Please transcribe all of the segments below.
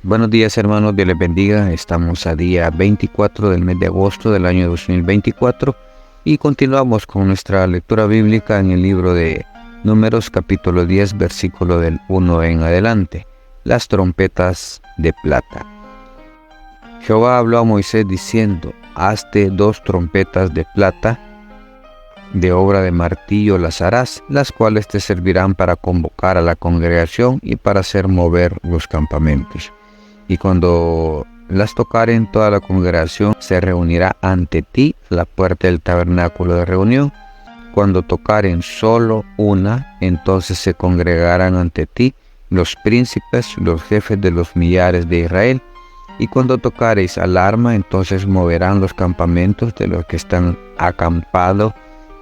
Buenos días, hermanos, Dios les bendiga. Estamos a día 24 del mes de agosto del año 2024 y continuamos con nuestra lectura bíblica en el libro de Números capítulo 10 versículo del 1 en adelante. Las trompetas de plata. Jehová habló a Moisés diciendo: hazte 2 trompetas de plata, de obra de martillo las harás, las cuales te servirán para convocar a la congregación y para hacer mover los campamentos. Y cuando las tocaren, toda la congregación se reunirá ante ti a la puerta del tabernáculo de reunión. Cuando tocaren solo una, entonces se congregarán ante ti los príncipes, los jefes de los millares de Israel. Y cuando tocareis alarma, entonces moverán los campamentos de los que están acampados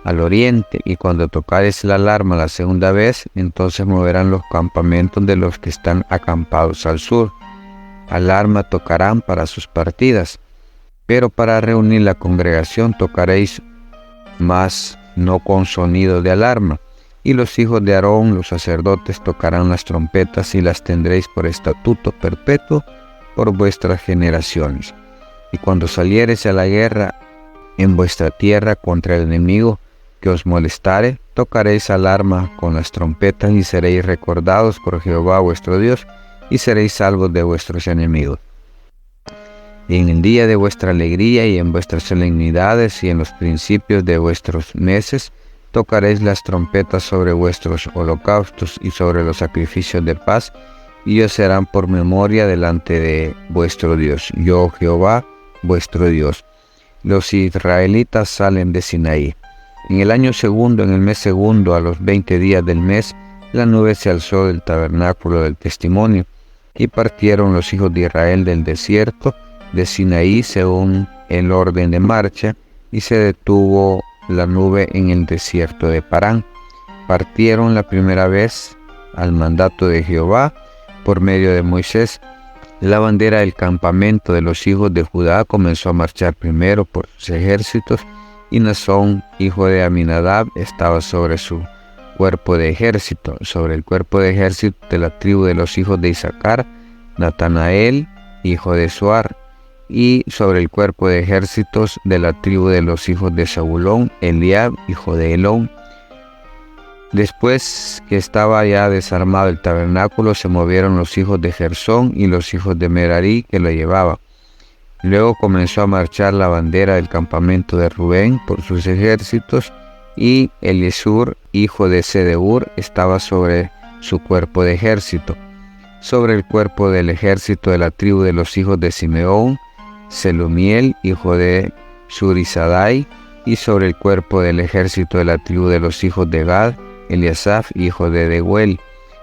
al oriente. Y cuando tocareis la alarma la segunda vez, entonces moverán los campamentos de los que están acampados al sur. Alarma tocarán para sus partidas, pero para reunir la congregación tocaréis, mas no con sonido de alarma. Y los hijos de Aarón, los sacerdotes, tocarán las trompetas y las tendréis por estatuto perpetuo por vuestras generaciones. Y cuando saliereis a la guerra en vuestra tierra contra el enemigo que os molestare, tocaréis alarma con las trompetas y seréis recordados por Jehová vuestro Dios, y seréis salvos de vuestros enemigos. Y en el día de vuestra alegría y en vuestras solemnidades y en los principios de vuestros meses, tocaréis las trompetas sobre vuestros holocaustos y sobre los sacrificios de paz, y os serán por memoria delante de vuestro Dios. Yo, Jehová, vuestro Dios. Los israelitas salen de Sinaí. En el año segundo, en el mes segundo, a los 20 días del mes, la nube se alzó del tabernáculo del testimonio, y partieron los hijos de Israel del desierto de Sinaí según el orden de marcha, y se detuvo la nube en el desierto de Parán. Partieron la primera vez al mandato de Jehová por medio de Moisés. La bandera del campamento de los hijos de Judá comenzó a marchar primero por sus ejércitos, y Nazón, hijo de Aminadab, estaba sobre su cuerpo de ejército. Sobre el cuerpo de ejército de la tribu de los hijos de Isaacar, Natanael, hijo de Suar. Y sobre el cuerpo de ejércitos de la tribu de los hijos de Zabulón, Eliab, hijo de Helón. Después que estaba ya desarmado el tabernáculo, se movieron los hijos de Gersón y los hijos de Merarí que lo llevaban. Luego comenzó a marchar la bandera del campamento de Rubén por sus ejércitos, y Elisur, hijo de Sedeur, estaba sobre su cuerpo de ejército. Sobre el cuerpo del ejército de la tribu de los hijos de Simeón, Selumiel, hijo de Surisadai. Y sobre el cuerpo del ejército de la tribu de los hijos de Gad, Eliasaf, hijo de Dehuel.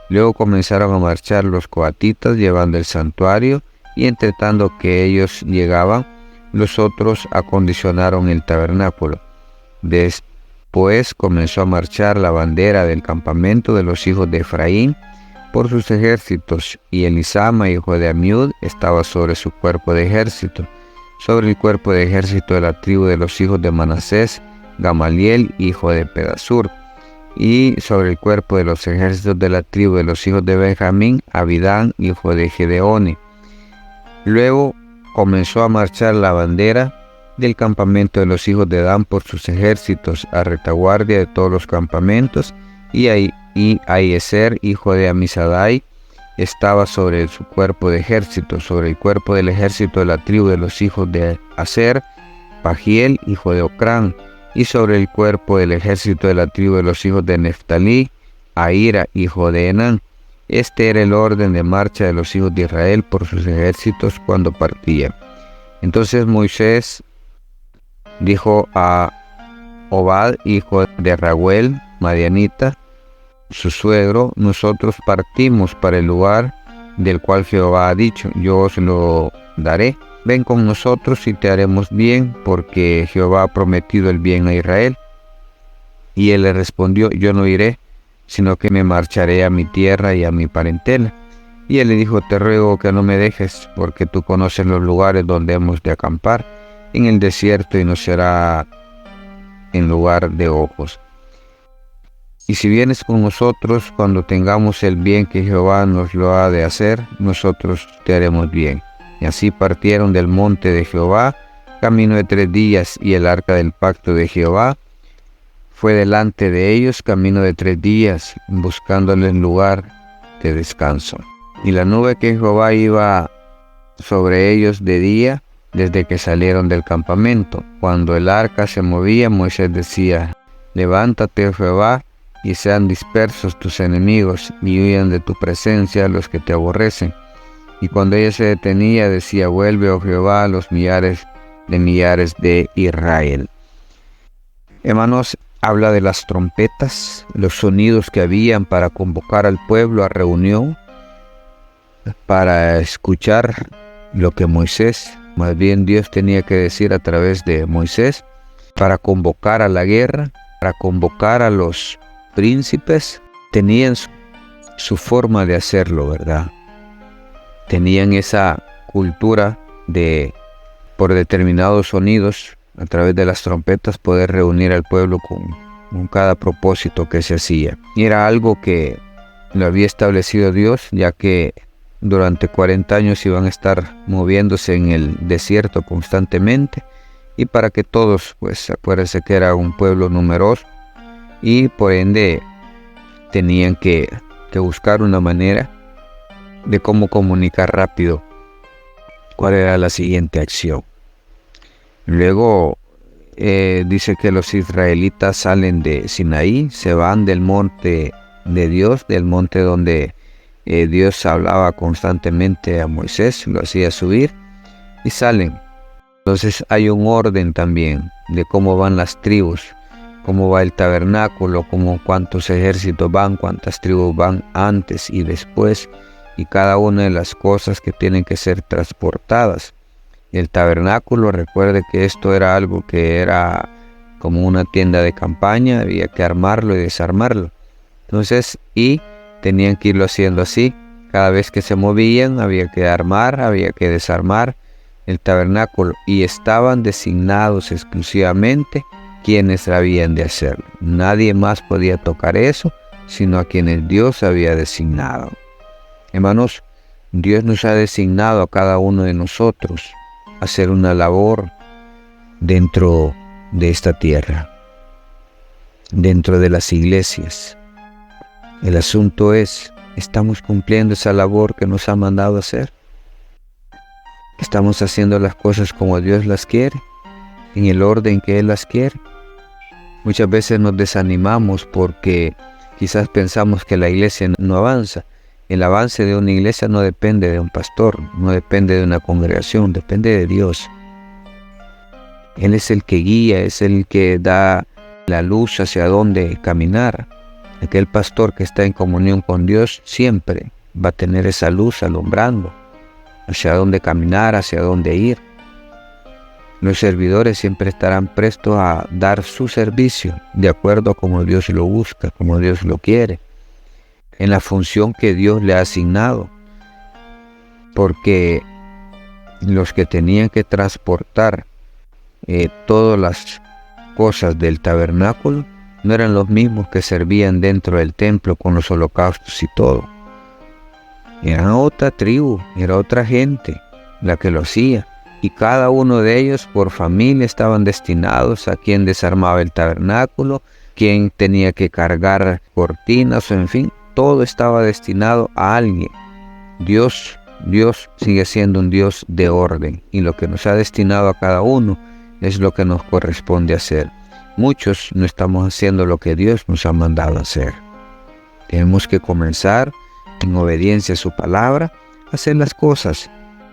Luego comenzaron a marchar los coatitas llevando el santuario, y entre tanto que ellos llegaban, los otros acondicionaron el tabernáculo. Después comenzó a marchar la bandera del campamento de los hijos de Efraín por sus ejércitos, y Elisama, hijo de Amiud, estaba sobre su cuerpo de ejército. Sobre el cuerpo de ejército de la tribu de los hijos de Manasés, Gamaliel, hijo de Pedasur. Y sobre el cuerpo de los ejércitos de la tribu de los hijos de Benjamín, Abidán, hijo de Gedeoni. Luego comenzó a marchar la bandera del campamento de los hijos de Dan por sus ejércitos, a retaguardia de todos los campamentos, y Ahiezer, hijo de Amisadai, estaba sobre su cuerpo de ejército. Sobre el cuerpo del ejército de la tribu de los hijos de Aser, Pagiel, hijo de Ocrán. Y sobre el cuerpo del ejército de la tribu de los hijos de Neftalí, Ahira, hijo de Enán. Este era el orden de marcha de los hijos de Israel por sus ejércitos cuando partían. Entonces Moisés dijo a Obad, hijo de Raguel, madianita, su suegro: nosotros partimos para el lugar del cual Jehová ha dicho, yo os lo daré. Ven con nosotros y te haremos bien, porque Jehová ha prometido el bien a Israel. Y él le respondió: yo no iré, sino que me marcharé a mi tierra y a mi parentela. Y él le dijo: te ruego que no me dejes, porque tú conoces los lugares donde hemos de acampar en el desierto, y no será en lugar de ojos. Y si vienes con nosotros, cuando tengamos el bien que Jehová nos lo ha de hacer, nosotros te haremos bien. Y así partieron del monte de Jehová, camino de 3 días, y el arca del pacto de Jehová fue delante de ellos, camino de 3 días, buscándoles lugar de descanso. Y la nube que Jehová iba sobre ellos de día, desde que salieron del campamento. Cuando el arca se movía, Moisés decía: levántate, oh Jehová, y sean dispersos tus enemigos, y huyan de tu presencia los que te aborrecen. Y cuando ella se detenía, decía: vuelve, oh Jehová, a los millares de Israel. Hermanos, habla de las trompetas, los sonidos que habían para convocar al pueblo a reunión, para escuchar lo que Moisés, más bien Dios, tenía que decir a través de Moisés, para convocar a la guerra, para convocar a los príncipes. Tenían su forma de hacerlo, ¿verdad? Tenían esa cultura de, por determinados sonidos, a través de las trompetas, poder reunir al pueblo con cada propósito que se hacía. Y era algo que lo había establecido Dios, ya que durante 40 años iban a estar moviéndose en el desierto constantemente, y para que todos, pues acuérdense que era un pueblo numeroso, y por ende tenían que buscar una manera de cómo comunicar rápido cuál era la siguiente acción. Luego dice que los israelitas salen de Sinaí, se van del monte de Dios, del monte donde Dios hablaba constantemente a Moisés, lo hacía subir, y salen. Entonces hay un orden también de cómo van las tribus, cómo va el tabernáculo, cuántos ejércitos van, cuántas tribus van antes y después, y cada una de las cosas que tienen que ser transportadas. El tabernáculo, recuerde que esto era algo que era como una tienda de campaña, había que armarlo y desarmarlo. Entonces, y tenían que irlo haciendo así. Cada vez que se movían había que armar, había que desarmar el tabernáculo, y estaban designados exclusivamente quienes habían de hacerlo. Nadie más podía tocar eso, sino a quienes Dios había designado. Hermanos, Dios nos ha designado a cada uno de nosotros a hacer una labor dentro de esta tierra, dentro de las iglesias. El asunto es, ¿estamos cumpliendo esa labor que nos ha mandado hacer? ¿Estamos haciendo las cosas como Dios las quiere, en el orden que Él las quiere? Muchas veces nos desanimamos porque quizás pensamos que la iglesia no avanza. El avance de una iglesia no depende de un pastor, no depende de una congregación, depende de Dios. Él es el que guía, es el que da la luz hacia dónde caminar. Aquel pastor que está en comunión con Dios siempre va a tener esa luz alumbrando hacia dónde caminar, hacia dónde ir. Los servidores siempre estarán prestos a dar su servicio de acuerdo a como Dios lo busca, como Dios lo quiere, en la función que Dios le ha asignado. Porque los que tenían que transportar todas las cosas del tabernáculo no eran los mismos que servían dentro del templo con los holocaustos y todo. Era otra tribu, era otra gente la que lo hacía. Y cada uno de ellos por familia estaban destinados a quien desarmaba el tabernáculo, quien tenía que cargar cortinas, o en fin, todo estaba destinado a alguien. Dios sigue siendo un Dios de orden, y lo que nos ha destinado a cada uno es lo que nos corresponde hacer. Muchos no estamos haciendo lo que Dios nos ha mandado hacer. Tenemos que comenzar en obediencia a su palabra, a hacer las cosas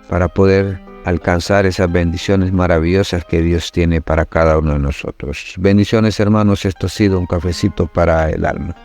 para poder alcanzar esas bendiciones maravillosas que Dios tiene para cada uno de nosotros. Bendiciones, hermanos, esto ha sido un cafecito para el alma.